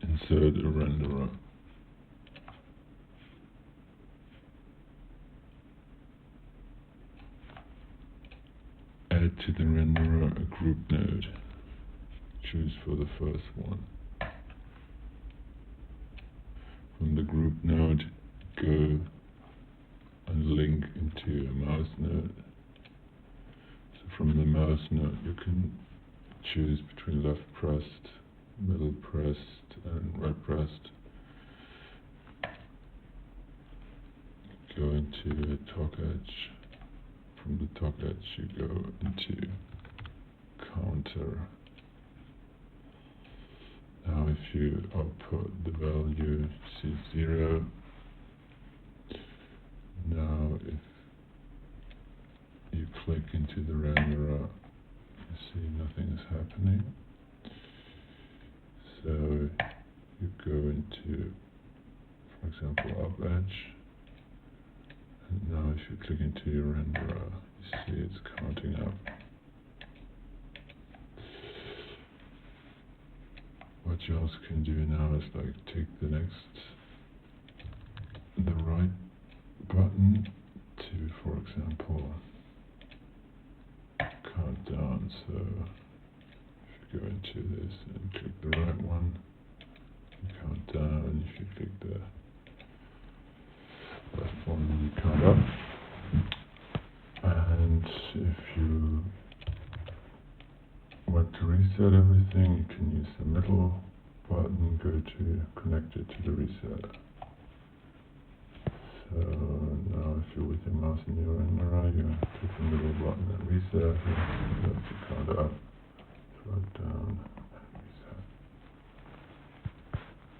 insert a renderer. Add to the renderer a group node. Choose for the first one. From the group node, go and link into a mouse node. So from the mouse node you can choose between left pressed, middle pressed and right pressed. Go into a talk edge. From the talk edge you go into counter. Now if you output the value, you see 0. Now if you click into the renderer, you see nothing is happening. So you go into, for example, up edge. And now if you click into your renderer, you see it's counting up. What you also can do now is like take the right button to, for example, count down. So if you go into this and click the right one, you count down, and if you click the left one, you count up. And if you want to reset everything, you can use the middle button, go to connect it to the reset. So now if you're with your mouse in your renderer, you click the middle button and reset. You have to count up, throw it down.